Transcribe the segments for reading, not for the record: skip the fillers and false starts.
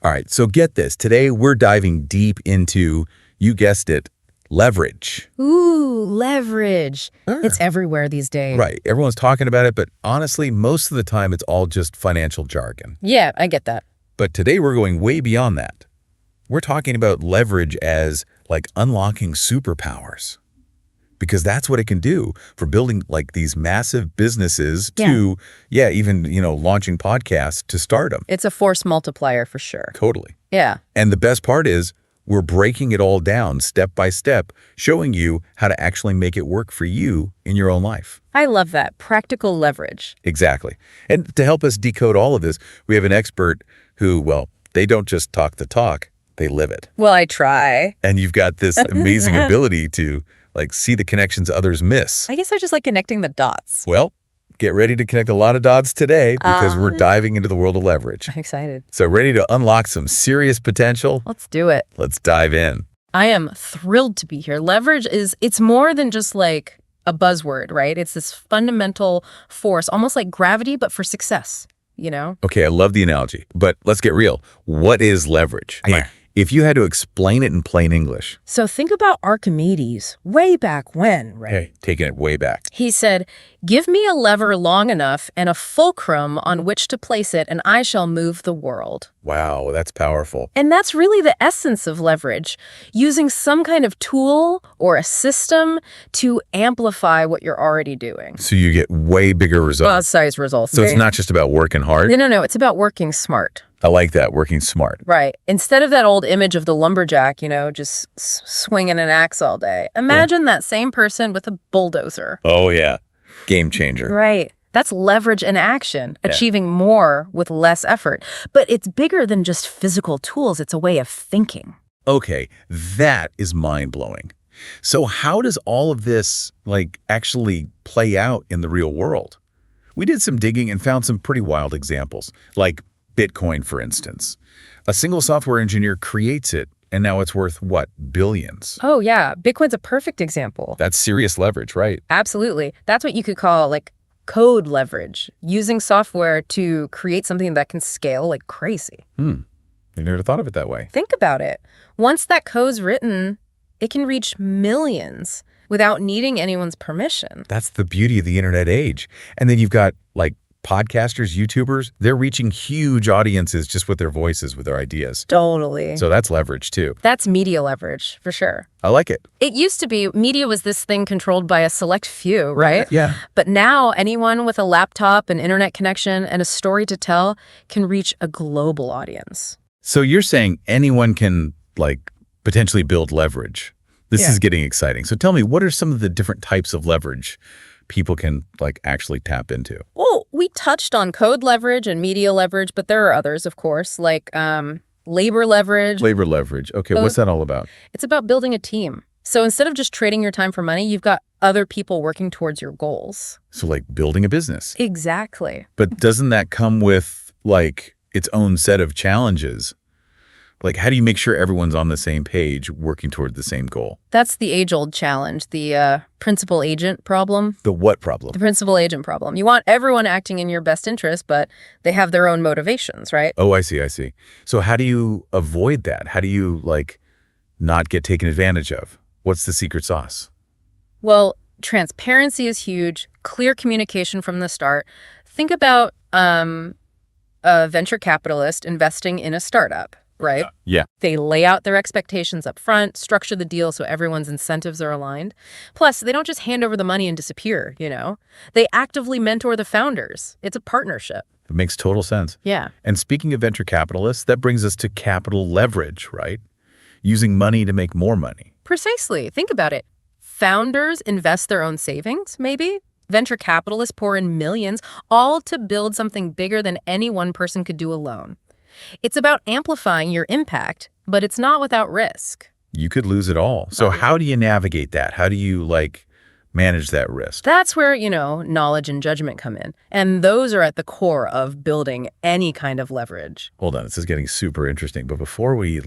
All right, so get this. Today, we're diving deep into, you guessed it, leverage. Ooh, leverage. It's everywhere these days. Right. Everyone's talking about it, but honestly, most of the time, it's all just financial jargon. Yeah, I get that. But today, we're going way beyond that. We're talking about leverage as like unlocking superpowers. Because that's what it can do for building like these massive businesses to, even, launching podcasts to stardom. It's a force multiplier for sure. Totally. Yeah. And the best part is we're breaking it all down step by step, showing you how to actually make it work for you in your own life. I love that. Practical leverage. Exactly. And to help us decode all of this, we have an expert who, well, they don't just talk the talk, they live it. Well, I try. And you've got this amazing ability to see the connections others miss. I guess I just like connecting the dots. Well, get ready to connect a lot of dots today because we're diving into the world of leverage. I'm excited. So ready to unlock some serious potential? Let's do it. Let's dive in. I am thrilled to be here. Leverage it's more than just like a buzzword, right? It's this fundamental force, almost like gravity, but for success, Okay, I love the analogy, but let's get real. What is leverage? If you had to explain it in plain English. So think about Archimedes, way back when, right? Hey, taking it way back. He said, "Give me a lever long enough and a fulcrum on which to place it, and I shall move the world." Wow, that's powerful. And that's really the essence of leverage, using some kind of tool or a system to amplify what you're already doing. So you get way bigger results. Size results. So it's not just about working hard? No, it's about working smart. I like that, working smart. Right. Instead of that old image of the lumberjack, just swinging an axe all day, imagine that same person with a bulldozer. Oh, yeah. Game changer. Right. That's leverage in action, achieving more with less effort. But it's bigger than just physical tools. It's a way of thinking. Okay, that is mind-blowing. So how does all of this, actually play out in the real world? We did some digging and found some pretty wild examples, like Bitcoin, for instance. A single software engineer creates it, and now it's worth, what, billions? Oh, yeah. Bitcoin's a perfect example. That's serious leverage, right? Absolutely. That's what you could call, code leverage, using software to create something that can scale like crazy. I never thought of it that way. Think about it. Once that code's written, it can reach millions without needing anyone's permission. That's the beauty of the internet age. And then you've got, podcasters, YouTubers, they're reaching huge audiences just with their voices, with their ideas. Totally. So that's leverage, too. That's media leverage, for sure. I like it. It used to be media was this thing controlled by a select few, right? Yeah. But now anyone with a laptop, an internet connection, and a story to tell can reach a global audience. So you're saying anyone can, potentially build leverage. This is getting exciting. So tell me, what are some of the different types of leverage people can, actually tap into? Well, we touched on code leverage and media leverage, but there are others, of course, like labor leverage. Labor leverage. Okay, what's that all about? It's about building a team. So instead of just trading your time for money, you've got other people working towards your goals. So building a business. Exactly. But doesn't that come with, its own set of challenges? How do you make sure everyone's on the same page working toward the same goal? That's the age-old challenge, the principal agent problem. The what problem? The principal agent problem. You want everyone acting in your best interest, but they have their own motivations, right? Oh, I see. So how do you avoid that? How do you, not get taken advantage of? What's the secret sauce? Well, transparency is huge. Clear communication from the start. Think about a venture capitalist investing in a startup. Right? Yeah. They lay out their expectations up front, structure the deal so everyone's incentives are aligned. Plus, they don't just hand over the money and disappear, They actively mentor the founders. It's a partnership. It makes total sense. Yeah. And speaking of venture capitalists, that brings us to capital leverage, right? Using money to make more money. Precisely. Think about it. Founders invest their own savings, maybe. Venture capitalists pour in millions, all to build something bigger than any one person could do alone. It's about amplifying your impact, but it's not without risk. You could lose it all. So how do you navigate that? How do you, manage that risk. That's where, knowledge and judgment come in. And those are at the core of building any kind of leverage. Hold on, this is getting super interesting. But before we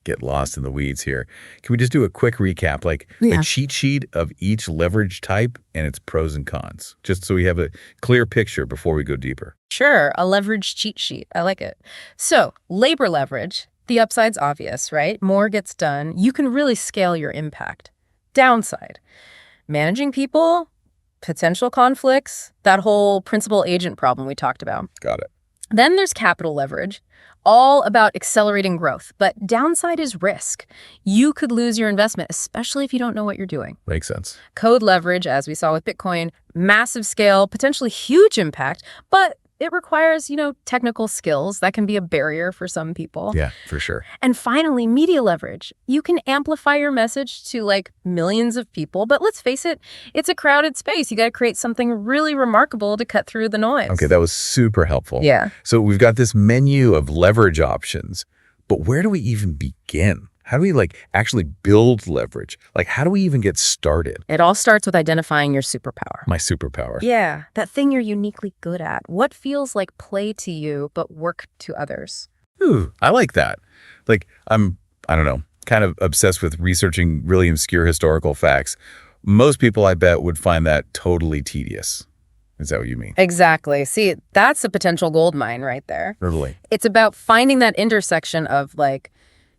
get lost in the weeds here, can we just do a quick recap, a cheat sheet of each leverage type and its pros and cons, just so we have a clear picture before we go deeper? Sure, a leverage cheat sheet. I like it. So, labor leverage, the upside's obvious, right? More gets done. You can really scale your impact. Downside, managing people, potential conflicts, that whole principal agent problem we talked about. Got it. Then there's capital leverage, all about accelerating growth. But downside is risk. You could lose your investment, especially if you don't know what you're doing. Makes sense. Code leverage, as we saw with Bitcoin, massive scale, potentially huge impact, but it requires, technical skills. That can be a barrier for some people. Yeah, for sure. And finally, media leverage. You can amplify your message to millions of people, but let's face it, it's a crowded space. You got to create something really remarkable to cut through the noise. Okay, that was super helpful. Yeah. So we've got this menu of leverage options, but where do we even begin? How do we actually build leverage? How do we even get started? It all starts with identifying your superpower. My superpower. Yeah, that thing you're uniquely good at. What feels like play to you, but work to others? Ooh, I like that. I don't know, kind of obsessed with researching really obscure historical facts. Most people, I bet, would find that totally tedious. Is that what you mean? Exactly. See, that's a potential gold mine right there. Totally. It's about finding that intersection of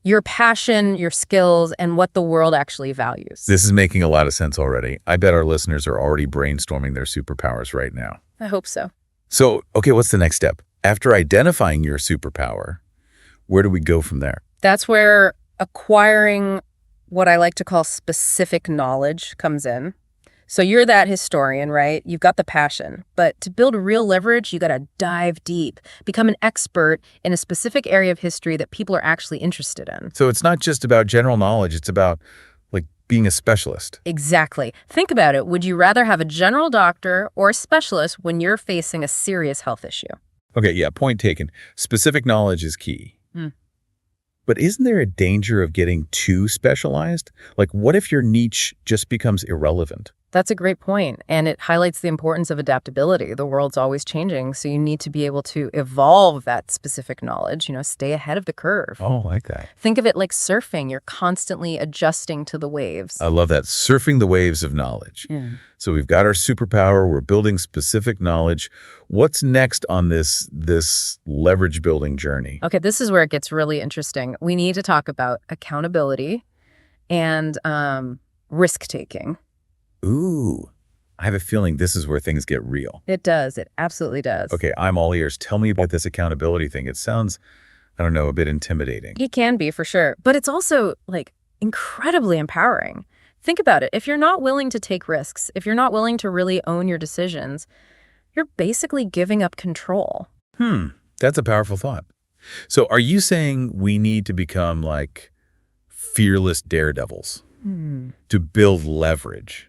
your passion, your skills, and what the world actually values. This is making a lot of sense already. I bet our listeners are already brainstorming their superpowers right now. I hope so. So, okay, what's the next step? After identifying your superpower, where do we go from there? That's where acquiring what I like to call specific knowledge comes in. So you're that historian, right? You've got the passion. But to build real leverage, you got to dive deep, become an expert in a specific area of history that people are actually interested in. So it's not just about general knowledge. It's about being a specialist. Exactly. Think about it. Would you rather have a general doctor or a specialist when you're facing a serious health issue? Okay, yeah, point taken. Specific knowledge is key. But isn't there a danger of getting too specialized? What if your niche just becomes irrelevant? That's a great point, and it highlights the importance of adaptability. The world's always changing, so you need to be able to evolve that specific knowledge, stay ahead of the curve. Oh, I like that. Think of it like surfing. You're constantly adjusting to the waves. I love that. Surfing the waves of knowledge. Yeah. So we've got our superpower. We're building specific knowledge. What's next on this leverage building journey? Okay, this is where it gets really interesting. We need to talk about accountability and risk-taking. Ooh, I have a feeling this is where things get real. It does. It absolutely does. Okay, I'm all ears. Tell me about this accountability thing. It sounds, I don't know, a bit intimidating. It can be, for sure. But it's also, incredibly empowering. Think about it. If you're not willing to take risks, if you're not willing to really own your decisions, you're basically giving up control. That's a powerful thought. So are you saying we need to become fearless daredevils to build leverage?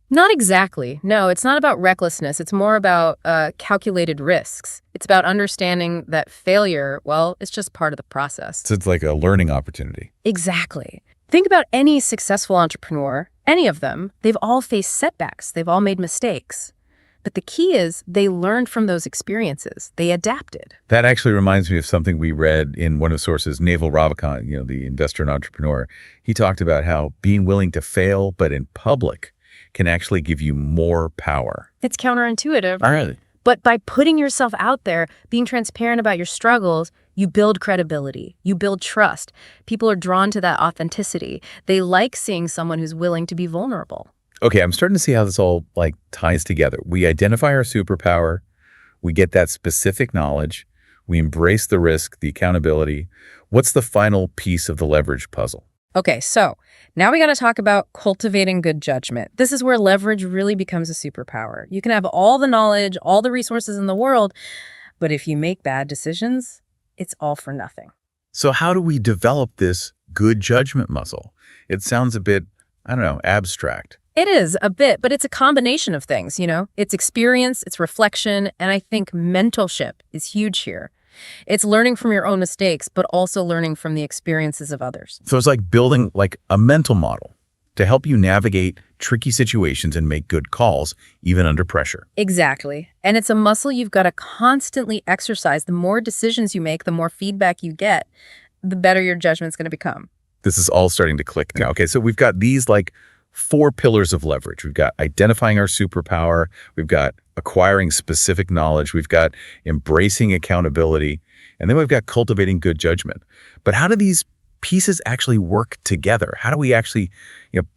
Not exactly. No, it's not about recklessness. It's more about calculated risks. It's about understanding that failure, it's just part of the process. So it's like a learning opportunity. Exactly. Think about any successful entrepreneur, any of them. They've all faced setbacks. They've all made mistakes. But the key is they learned from those experiences. They adapted. That actually reminds me of something we read in one of the sources, Naval Ravikant, the investor and entrepreneur. He talked about how being willing to fail, but in public, can actually give you more power. It's counterintuitive. Really? But by putting yourself out there, being transparent about your struggles, you build credibility, you build trust. People are drawn to that authenticity. They like seeing someone who's willing to be vulnerable. Okay, I'm starting to see how this all ties together. We identify our superpower, we get that specific knowledge, we embrace the risk, the accountability. What's the final piece of the leverage puzzle? Okay, so now we got to talk about cultivating good judgment. This is where leverage really becomes a superpower. You can have all the knowledge, all the resources in the world, but if you make bad decisions, it's all for nothing. So how do we develop this good judgment muscle? It sounds a bit, abstract. It is a bit, but it's a combination of things, It's experience, it's reflection, and I think mentorship is huge here. It's learning from your own mistakes, but also learning from the experiences of others. So it's like building a mental model. to help you navigate tricky situations and make good calls, even under pressure. Exactly. And it's a muscle you've got to constantly exercise. The more decisions you make, the more feedback you get, the better your judgment's going to become. This is all starting to click now. Okay, so we've got these like 4 pillars of leverage. We've got identifying our superpower. We've got acquiring specific knowledge. We've got embracing accountability. And then we've got cultivating good judgment. But how do these pieces actually work together? How do we actually,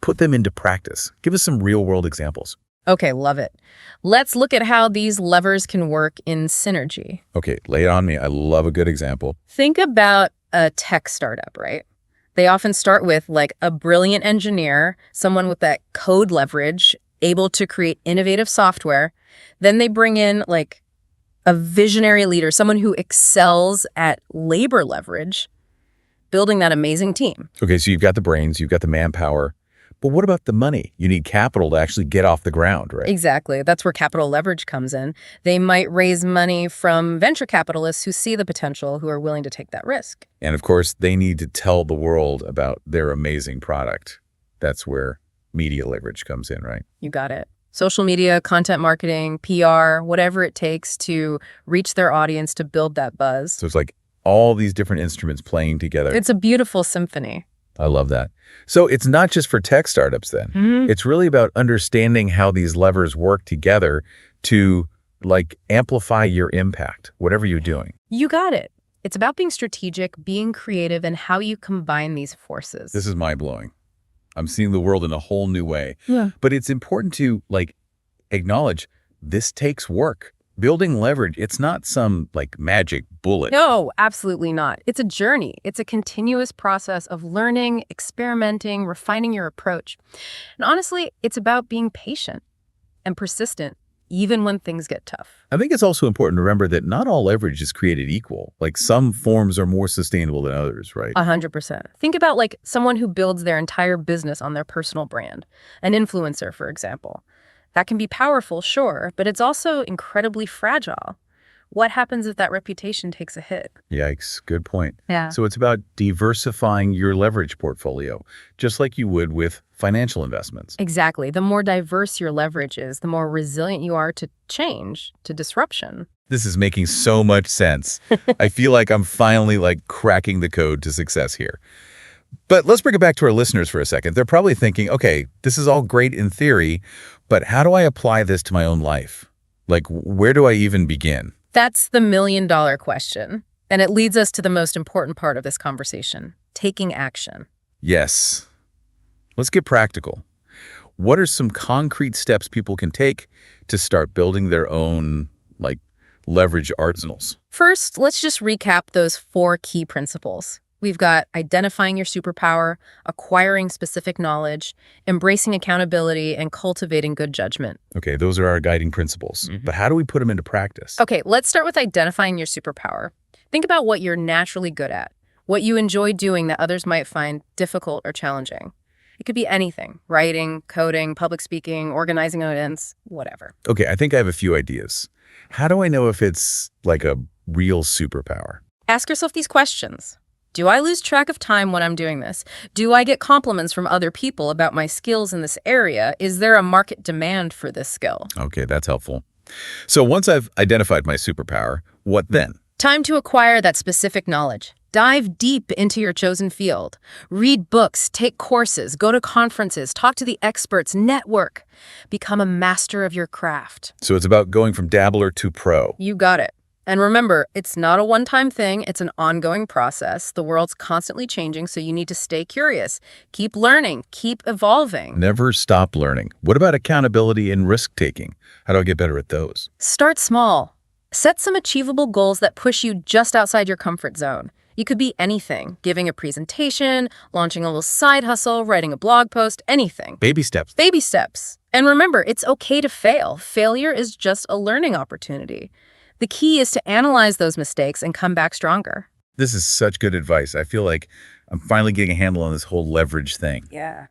put them into practice? Give us some real-world examples. Okay, love it. Let's look at how these levers can work in synergy. Okay, lay it on me. I love a good example. Think about a tech startup, right? They often start with like a brilliant engineer, someone with that code leverage, able to create innovative software. Then they bring in like a visionary leader, someone who excels at labor leverage, building that amazing team. Okay, so you've got the brains, you've got the manpower, but what about the money? You need capital to actually get off the ground, right? Exactly. That's where capital leverage comes in. They might raise money from venture capitalists who see the potential, who are willing to take that risk. And of course, they need to tell the world about their amazing product. That's where media leverage comes in, right? You got it. Social media, content marketing, PR, whatever it takes to reach their audience, to build that buzz. So it's like all these different instruments playing together. It's a beautiful symphony. I love that. So it's not just for tech startups then. Mm-hmm. It's really about understanding how these levers work together to like amplify your impact, whatever you're doing. You got it. It's about being strategic, being creative, and how you combine these forces. This is mind-blowing. I'm seeing the world in a whole new way. Yeah. But it's important to like acknowledge this takes work. Building leverage, it's not some like magic bullet. No, absolutely not. It's a journey. It's a continuous process of learning, experimenting, refining your approach. And honestly, it's about being patient and persistent, even when things get tough. I think it's also important to remember that not all leverage is created equal. Like some forms are more sustainable than others, right? 100%. Think about like someone who builds their entire business on their personal brand, an influencer, for example. That can be powerful, sure, but it's also incredibly fragile. What happens if that reputation takes a hit? Yikes, good point. Yeah. So it's about diversifying your leverage portfolio, just like you would with financial investments. Exactly. The more diverse your leverage is, the more resilient you are to change, to disruption. This is making so much sense. I feel like I'm finally like cracking the code to success here. But let's bring it back to our listeners for a second. They're probably thinking, okay, this is all great in theory, but how do I apply this to my own life? Like, where do I even begin? That's the million-dollar question. And it leads us to the most important part of this conversation, taking action. Yes. Let's get practical. What are some concrete steps people can take to start building their own, like, leverage arsenals? First, let's just recap those 4 key principles. We've got identifying your superpower, acquiring specific knowledge, embracing accountability, and cultivating good judgment. Okay, those are our guiding principles. But how do we put them into practice? Okay, let's start with identifying your superpower. Think about what you're naturally good at, what you enjoy doing that others might find difficult or challenging. It could be anything: writing, coding, public speaking, organizing events, whatever. Okay, I think I have a few ideas. How do I know if it's like a real superpower? Ask yourself these questions. Do I lose track of time when I'm doing this? Do I get compliments from other people about my skills in this area? Is there a market demand for this skill? Okay, that's helpful. So once I've identified my superpower, what then? Time to acquire that specific knowledge. Dive deep into your chosen field. Read books, take courses, go to conferences, talk to the experts, network. Become a master of your craft. So it's about going from dabbler to pro. You got it. And remember, it's not a one-time thing. It's an ongoing process. The world's constantly changing, so you need to stay curious. Keep learning. Keep evolving. Never stop learning. What about accountability and risk-taking? How do I get better at those? Start small. Set some achievable goals that push you just outside your comfort zone. You could be anything: giving a presentation, launching a little side hustle, writing a blog post, anything. Baby steps. Baby steps. And remember, it's okay to fail. Failure is just a learning opportunity. The key is to analyze those mistakes and come back stronger. This is such good advice. I feel like I'm finally getting a handle on this whole leverage thing. Yeah.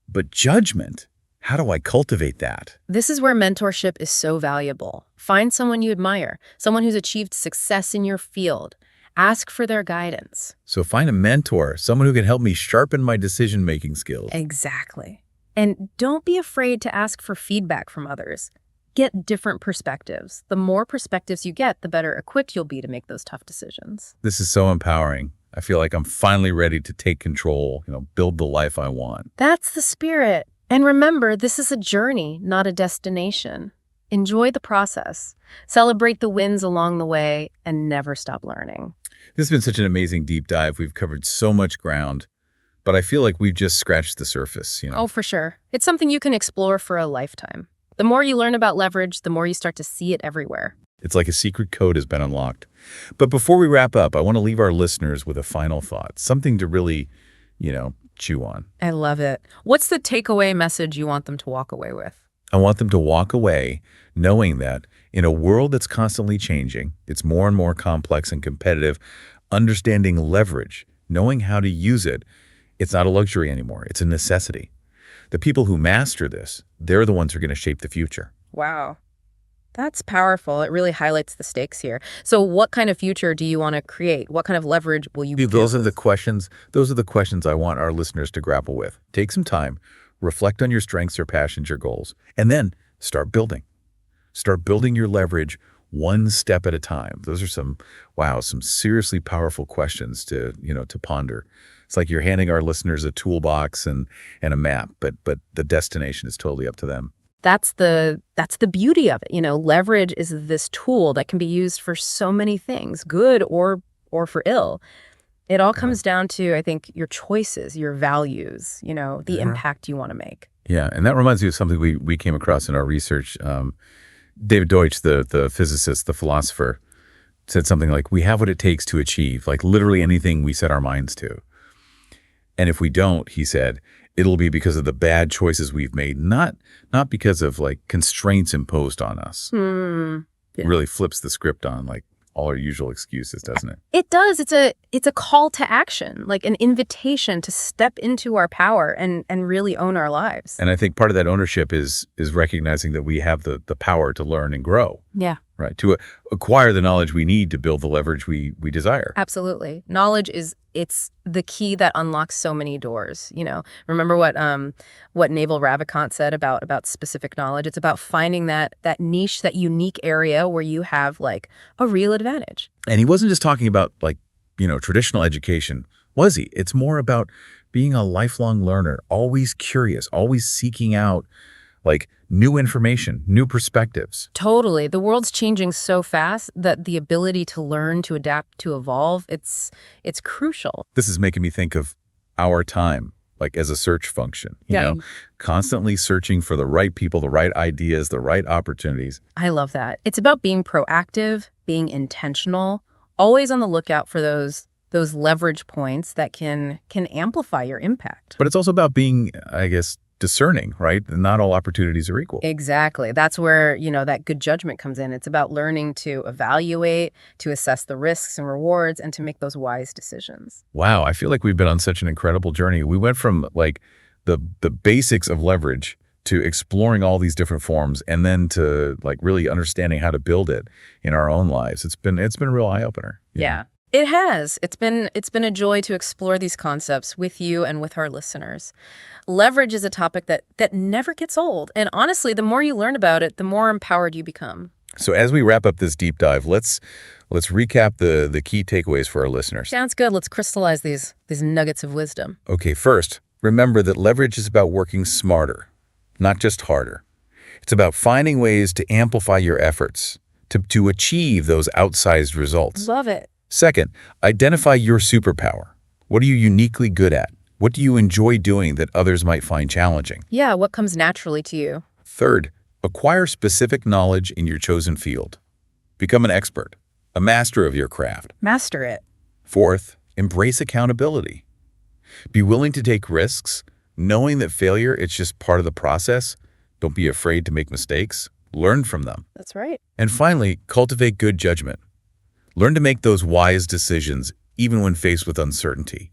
But judgment, how do I cultivate that? This is where mentorship is so valuable. Find someone you admire, someone who's achieved success in your field. Ask for their guidance. So find a mentor, someone who can help me sharpen my decision-making skills. Exactly. And don't be afraid to ask for feedback from others. Get different perspectives. The more perspectives you get, the better equipped you'll be to make those tough decisions. This is so empowering. I feel like I'm finally ready to take control, build the life I want. That's the spirit. And remember, this is a journey, not a destination. Enjoy the process. Celebrate the wins along the way and never stop learning. This has been such an amazing deep dive. We've covered so much ground, but I feel like we've just scratched the surface. Oh, for sure. It's something you can explore for a lifetime. The more you learn about leverage, the more you start to see it everywhere. It's like a secret code has been unlocked. But before we wrap up, I want to leave our listeners with a final thought, something to really, chew on. I love it. What's the takeaway message you want them to walk away with? I want them to walk away knowing that in a world that's constantly changing, it's more and more complex and competitive, understanding leverage, knowing how to use it, it's not a luxury anymore. It's a necessity. The people who master this, they're the ones who are going to shape the future. Wow. That's powerful. It really highlights the stakes here. So what kind of future do you want to create? What kind of leverage will you build? Those are the questions I want our listeners to grapple with. Take some time, reflect on your strengths, your passions, your goals, and then start building. Start building your leverage one step at a time. Those are some seriously powerful questions to ponder. It's like you're handing our listeners a toolbox and a map, but the destination is totally up to them. That's the beauty of it. Leverage is this tool that can be used for so many things, good or for ill. It all comes down to, I think, your choices, your values, the impact you want to make. Yeah, and that reminds me of something we came across in our research. David Deutsch, the physicist, the philosopher, said something like, we have what it takes to achieve, like literally anything we set our minds to. And if we don't, he said, it'll be because of the bad choices we've made, not because of like constraints imposed on us. Yeah. It really flips the script on like all our usual excuses, doesn't it? It does. It's a call to action, like an invitation to step into our power and really own our lives. And I think part of that ownership is recognizing that we have the power to learn and grow. Yeah. Right. To acquire the knowledge we need to build the leverage we desire. Absolutely. Knowledge it's the key that unlocks so many doors. Remember what Naval Ravikant said about specific knowledge? It's about finding that niche, that unique area where you have like a real advantage. And he wasn't just talking about like, traditional education, was he? It's more about being a lifelong learner, always curious, always seeking out like new information, new perspectives. Totally. The world's changing so fast that the ability to learn, to adapt, to evolve, it's crucial. This is making me think of our time, like as a search function, constantly searching for the right people, the right ideas, the right opportunities. I love that. It's about being proactive, being intentional, always on the lookout for those leverage points that can amplify your impact. But it's also about being, I guess, discerning, right? Not all opportunities are equal. Exactly. That's where, that good judgment comes in. It's about learning to evaluate, to assess the risks and rewards, and to make those wise decisions. Wow. I feel like we've been on such an incredible journey. We went from like the basics of leverage to exploring all these different forms and then to like really understanding how to build it in our own lives. It's been a real eye-opener. Yeah. It has. It's been a joy to explore these concepts with you and with our listeners. Leverage is a topic that never gets old. And honestly, the more you learn about it, the more empowered you become. So as we wrap up this deep dive, let's recap the key takeaways for our listeners. Sounds good. Let's crystallize these nuggets of wisdom. Okay, first, remember that leverage is about working smarter, not just harder. It's about finding ways to amplify your efforts, to achieve those outsized results. Love it. Second, identify your superpower. What are you uniquely good at? What do you enjoy doing that others might find challenging? Yeah, what comes naturally to you? Third, acquire specific knowledge in your chosen field. Become an expert, a master of your craft. Master it. Fourth, embrace accountability. Be willing to take risks, knowing that failure is just part of the process. Don't be afraid to make mistakes. Learn from them. That's right. And finally, cultivate good judgment. Learn to make those wise decisions even when faced with uncertainty.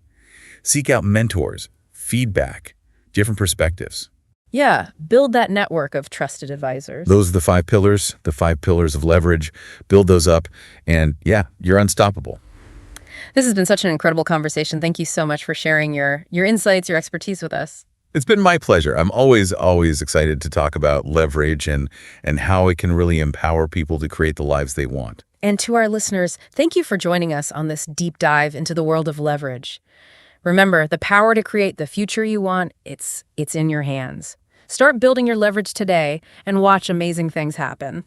Seek out mentors, feedback, different perspectives. Yeah, build that network of trusted advisors. Those are the 5 pillars of leverage. Build those up, and yeah, you're unstoppable. This has been such an incredible conversation. Thank you so much for sharing your insights, your expertise with us. It's been my pleasure. I'm always excited to talk about leverage and how it can really empower people to create the lives they want. And to our listeners, thank you for joining us on this deep dive into the world of leverage. Remember, the power to create the future you want, it's in your hands. Start building your leverage today and watch amazing things happen.